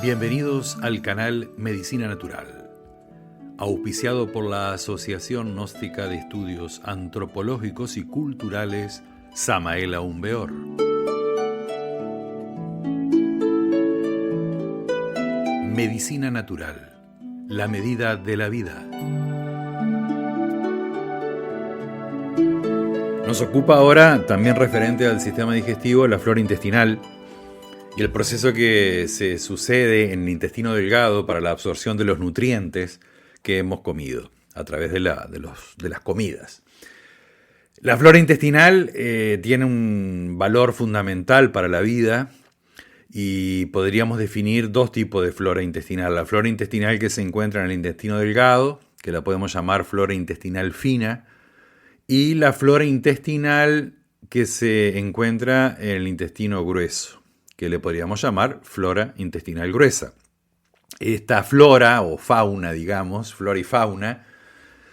Bienvenidos al canal Medicina Natural, auspiciado por la Asociación Gnóstica de Estudios Antropológicos y Culturales Samael Aún Weor. Medicina Natural, la medida de la vida. Nos ocupa ahora, también referente al sistema digestivo, la flora intestinal y el proceso que se sucede en el intestino delgado para la absorción de los nutrientes que hemos comido a través de las comidas. La flora intestinal tiene un valor fundamental para la vida y podríamos definir dos tipos de flora intestinal. La flora intestinal que se encuentra en el intestino delgado, que la podemos llamar flora intestinal fina, y la flora intestinal que se encuentra en el intestino grueso, que le podríamos llamar flora intestinal gruesa. Esta flora o fauna, digamos, flora y fauna,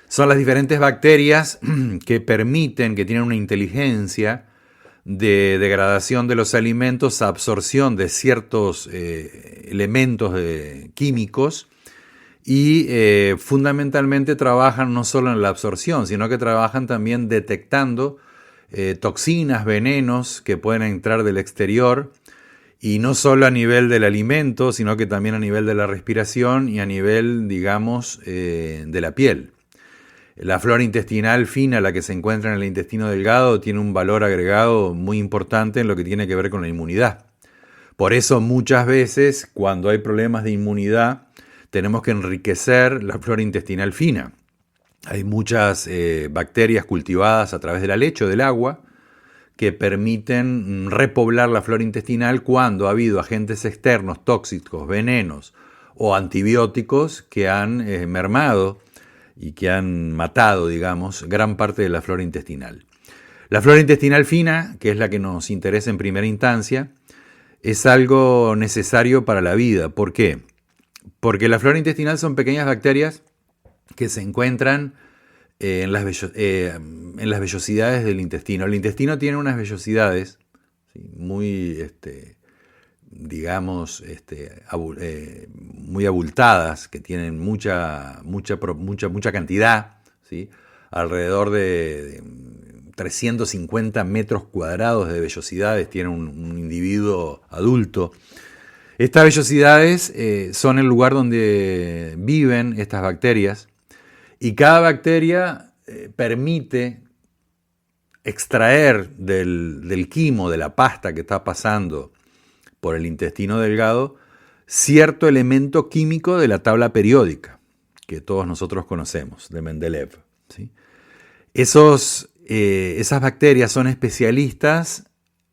son las diferentes bacterias que tienen una inteligencia de degradación de los alimentos, absorción de ciertos elementos químicos y fundamentalmente trabajan no solo en la absorción, sino que trabajan también detectando toxinas, venenos que pueden entrar del exterior. Y no solo a nivel del alimento, sino que también a nivel de la respiración y a nivel, digamos, de la piel. La flora intestinal fina, la que se encuentra en el intestino delgado, tiene un valor agregado muy importante en lo que tiene que ver con la inmunidad. Por eso muchas veces, cuando hay problemas de inmunidad, tenemos que enriquecer la flora intestinal fina. Hay muchas bacterias cultivadas a través de la leche o del agua, que permiten repoblar la flora intestinal cuando ha habido agentes externos, tóxicos, venenos o antibióticos que han mermado y que han matado, digamos, gran parte de la flora intestinal. La flora intestinal fina, que es la que nos interesa en primera instancia, es algo necesario para la vida. ¿Por qué? Porque la flora intestinal son pequeñas bacterias que se encuentran en las vellosidades del intestino. El intestino tiene unas vellosidades, ¿sí?, muy, muy abultadas, que tienen mucha cantidad, ¿sí?, alrededor de 350 metros cuadrados de vellosidades tiene un individuo adulto. Estas vellosidades son el lugar donde viven estas bacterias. Y cada bacteria permite extraer del quimo, de la pasta que está pasando por el intestino delgado, cierto elemento químico de la tabla periódica, que todos nosotros conocemos, de Mendeleev, ¿sí? Esas bacterias son especialistas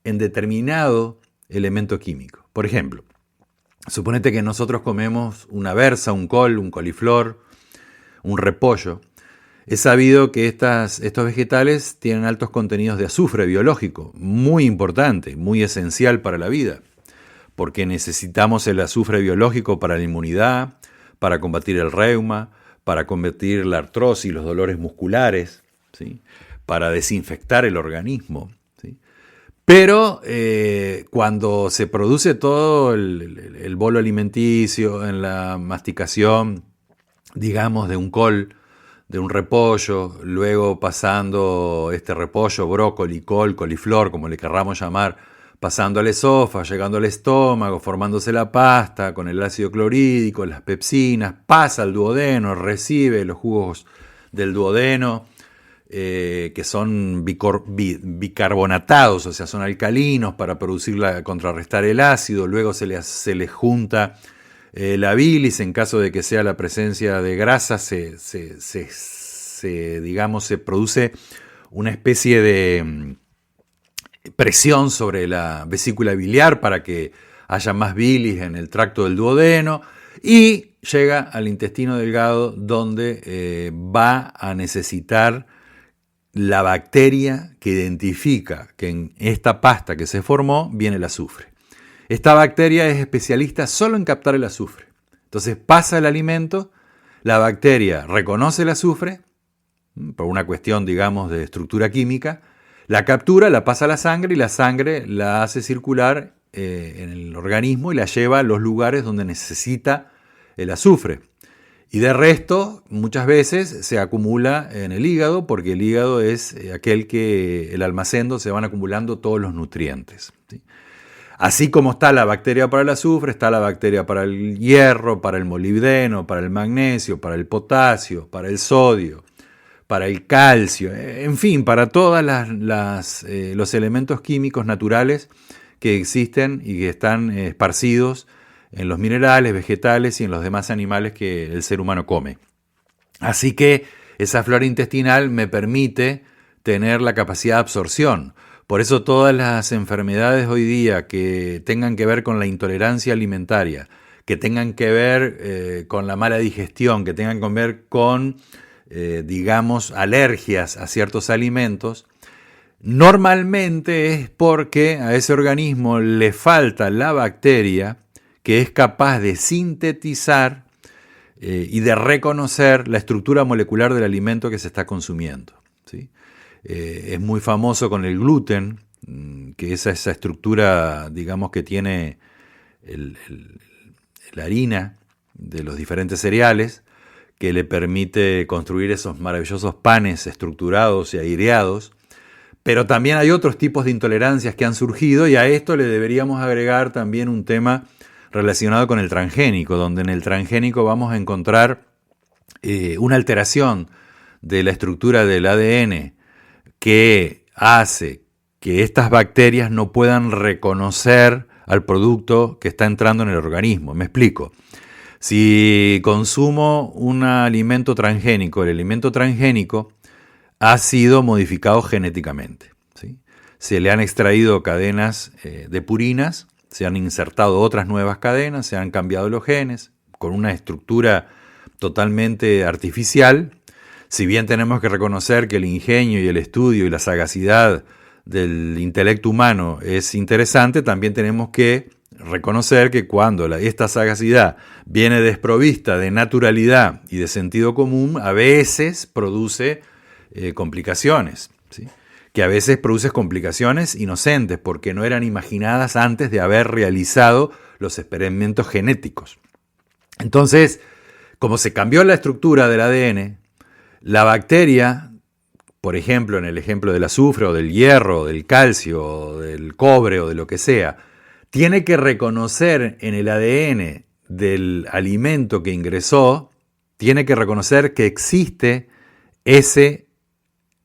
en determinado elemento químico. Por ejemplo, suponete que nosotros comemos una berza, un col, un coliflor, un repollo. Es sabido que estos vegetales tienen altos contenidos de azufre biológico, muy importante, muy esencial para la vida, porque necesitamos el azufre biológico para la inmunidad, para combatir el reuma, para combatir la artrosis, los dolores musculares, ¿sí?, para desinfectar el organismo, ¿sí? Pero cuando se produce todo el bolo alimenticio en la masticación, digamos, de un col, de un repollo, luego pasando este repollo, brócoli, col, coliflor, como le querramos llamar, pasando al esófago, llegando al estómago, formándose la pasta con el ácido clorhídrico, las pepsinas, pasa al duodeno, recibe los jugos del duodeno, que son bicarbonatados, o sea, son alcalinos para contrarrestar el ácido, luego se les junta la bilis. En caso de que sea la presencia de grasa, se produce una especie de presión sobre la vesícula biliar para que haya más bilis en el tracto del duodeno y llega al intestino delgado, donde va a necesitar la bacteria que identifica que en esta pasta que se formó viene el azufre. Esta bacteria es especialista solo en captar el azufre. Entonces pasa el alimento, la bacteria reconoce el azufre, por una cuestión, digamos, de estructura química, la captura, la pasa a la sangre y la sangre la hace circular en el organismo y la lleva a los lugares donde necesita el azufre. Y de resto, muchas veces se acumula en el hígado, porque el hígado es el almacén donde se van acumulando todos los nutrientes, ¿sí? Así como está la bacteria para el azufre, está la bacteria para el hierro, para el molibdeno, para el magnesio, para el potasio, para el sodio, para el calcio, en fin, para todos los elementos químicos naturales que existen y que están esparcidos en los minerales, vegetales y en los demás animales que el ser humano come. Así que esa flora intestinal me permite tener la capacidad de absorción. Por eso todas las enfermedades hoy día que tengan que ver con la intolerancia alimentaria, que tengan que ver con la mala digestión, que tengan que ver con, alergias a ciertos alimentos, normalmente es porque a ese organismo le falta la bacteria que es capaz de sintetizar y de reconocer la estructura molecular del alimento que se está consumiendo, ¿sí? Es muy famoso con el gluten, que es esa estructura, digamos, que tiene la harina de los diferentes cereales, que le permite construir esos maravillosos panes estructurados y aireados. Pero también hay otros tipos de intolerancias que han surgido, y a esto le deberíamos agregar también un tema relacionado con el transgénico, donde en el transgénico vamos a encontrar una alteración de la estructura del ADN que hace que estas bacterias no puedan reconocer al producto que está entrando en el organismo. Me explico. Si consumo un alimento transgénico, el alimento transgénico ha sido modificado genéticamente, ¿sí? Se le han extraído cadenas de purinas, se han insertado otras nuevas cadenas, se han cambiado los genes con una estructura totalmente artificial. Si bien tenemos que reconocer que el ingenio y el estudio y la sagacidad del intelecto humano es interesante, también tenemos que reconocer que cuando esta sagacidad viene desprovista de naturalidad y de sentido común, a veces produce complicaciones, ¿sí? Que a veces produce complicaciones inocentes porque no eran imaginadas antes de haber realizado los experimentos genéticos. Entonces, como se cambió la estructura del ADN, la bacteria, por ejemplo, en el ejemplo del azufre o del hierro, o del calcio, o del cobre o de lo que sea, tiene que reconocer en el ADN del alimento que ingresó, tiene que reconocer que existe ese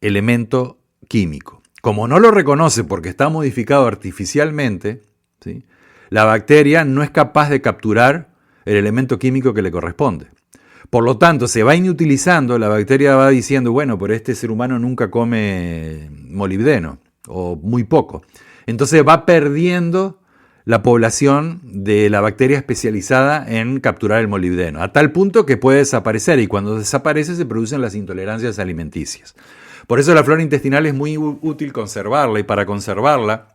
elemento químico. Como no lo reconoce porque está modificado artificialmente, ¿sí?, la bacteria no es capaz de capturar el elemento químico que le corresponde. Por lo tanto, se va inutilizando, la bacteria va diciendo, bueno, pero este ser humano nunca come molibdeno, o muy poco. Entonces va perdiendo la población de la bacteria especializada en capturar el molibdeno, a tal punto que puede desaparecer, y cuando desaparece se producen las intolerancias alimenticias. Por eso la flora intestinal es muy útil conservarla, y para conservarla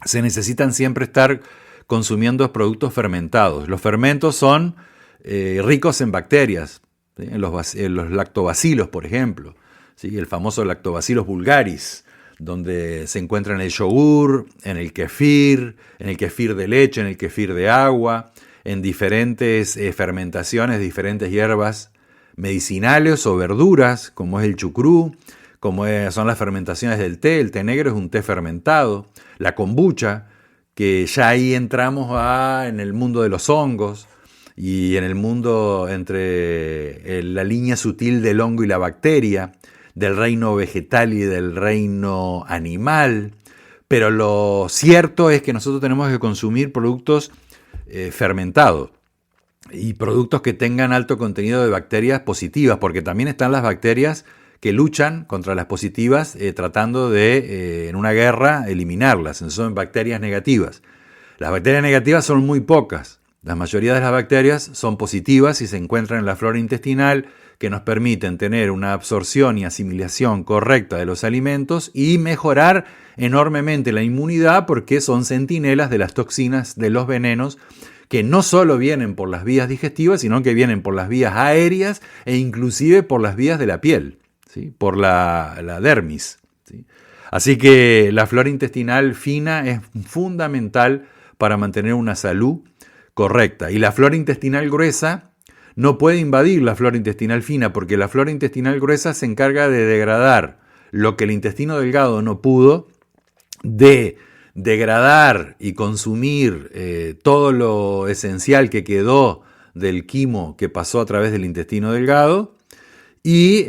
se necesitan siempre estar consumiendo productos fermentados. Los fermentos son ricos en bacterias, ¿sí?, en los lactobacilos, por ejemplo, ¿sí?, el famoso Lactobacillus vulgaris, donde se encuentra en el yogur, en el kefir de leche, en el kefir de agua, en diferentes fermentaciones, diferentes hierbas medicinales o verduras, como es el chucrú, como son las fermentaciones del té. El té negro es un té fermentado, la kombucha, que ya ahí entramos en el mundo de los hongos y en el mundo entre la línea sutil del hongo y la bacteria, del reino vegetal y del reino animal. Pero lo cierto es que nosotros tenemos que consumir productos fermentados y productos que tengan alto contenido de bacterias positivas, porque también están las bacterias que luchan contra las positivas tratando de, en una guerra, eliminarlas. Son bacterias negativas. Las bacterias negativas son muy pocas. La mayoría de las bacterias son positivas y se encuentran en la flora intestinal, que nos permiten tener una absorción y asimilación correcta de los alimentos y mejorar enormemente la inmunidad, porque son centinelas de las toxinas, de los venenos, que no solo vienen por las vías digestivas, sino que vienen por las vías aéreas e inclusive por las vías de la piel, ¿sí?, por la dermis, ¿sí? Así que la flora intestinal fina es fundamental para mantener una salud correcta. Y la flora intestinal gruesa no puede invadir la flora intestinal fina, porque la flora intestinal gruesa se encarga de degradar lo que el intestino delgado no pudo, de degradar y consumir todo lo esencial que quedó del quimo que pasó a través del intestino delgado, y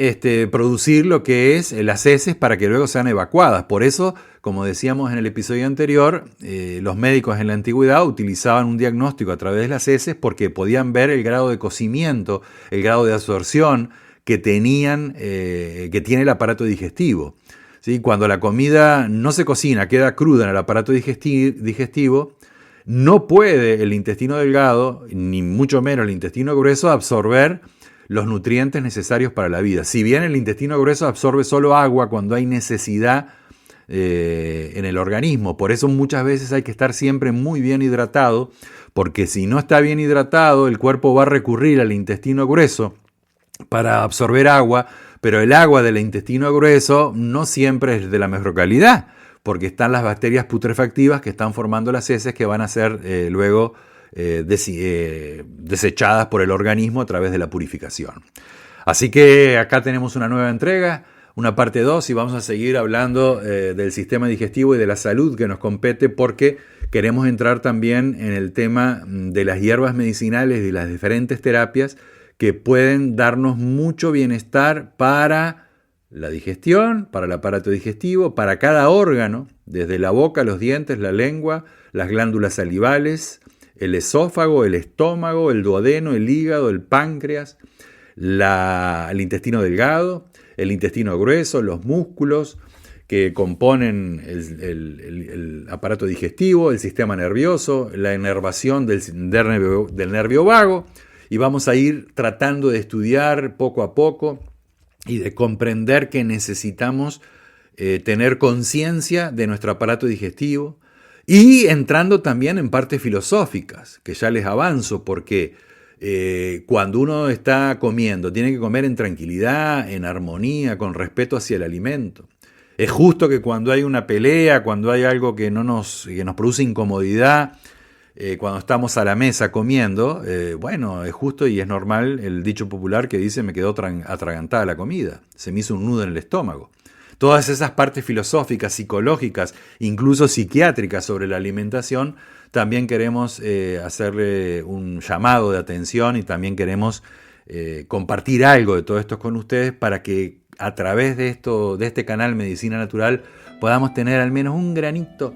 producir lo que es las heces para que luego sean evacuadas. Por eso, como decíamos en el episodio anterior, los médicos en la antigüedad utilizaban un diagnóstico a través de las heces porque podían ver el grado de cocimiento, el grado de absorción que tiene el aparato digestivo. ¿Sí? Cuando la comida no se cocina, queda cruda en el aparato digestivo, no puede el intestino delgado, ni mucho menos el intestino grueso, absorber los nutrientes necesarios para la vida. Si bien el intestino grueso absorbe solo agua cuando hay necesidad en el organismo. Por eso muchas veces hay que estar siempre muy bien hidratado, porque si no está bien hidratado, el cuerpo va a recurrir al intestino grueso para absorber agua, pero el agua del intestino grueso no siempre es de la mejor calidad, porque están las bacterias putrefactivas que están formando las heces que van a ser luego desechadas por el organismo a través de la purificación. Así que acá tenemos una nueva entrega, una parte 2, y vamos a seguir hablando del sistema digestivo y de la salud que nos compete, porque queremos entrar también en el tema de las hierbas medicinales y las diferentes terapias que pueden darnos mucho bienestar para la digestión, para el aparato digestivo, para cada órgano, desde la boca, los dientes, la lengua, las glándulas salivales, el esófago, el estómago, el duodeno, el hígado, el páncreas, el intestino delgado, el intestino grueso, los músculos que componen el aparato digestivo, el sistema nervioso, la inervación del nervio vago, y vamos a ir tratando de estudiar poco a poco y de comprender que necesitamos tener conciencia de nuestro aparato digestivo, y entrando también en partes filosóficas, que ya les avanzo, porque cuando uno está comiendo, tiene que comer en tranquilidad, en armonía, con respeto hacia el alimento. Es justo que cuando hay una pelea, cuando hay algo que nos produce incomodidad, cuando estamos a la mesa comiendo, bueno, es justo y es normal el dicho popular que dice: me quedó atragantada la comida, se me hizo un nudo en el estómago. Todas esas partes filosóficas, psicológicas, incluso psiquiátricas sobre la alimentación, también queremos hacerle un llamado de atención, y también queremos compartir algo de todo esto con ustedes, para que a través de este canal Medicina Natural podamos tener al menos un granito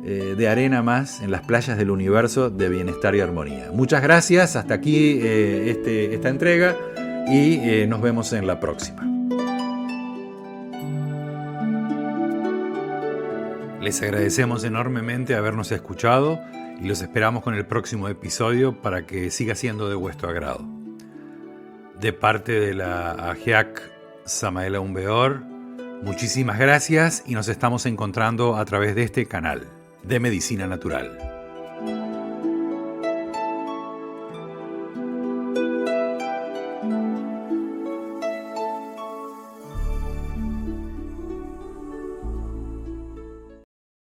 de arena más en las playas del universo de bienestar y armonía. Muchas gracias, hasta aquí esta entrega, y nos vemos en la próxima. Les agradecemos enormemente habernos escuchado y los esperamos con el próximo episodio para que siga siendo de vuestro agrado. De parte de la AGIAC Samael Aún Weor, muchísimas gracias, y nos estamos encontrando a través de este canal de Medicina Natural.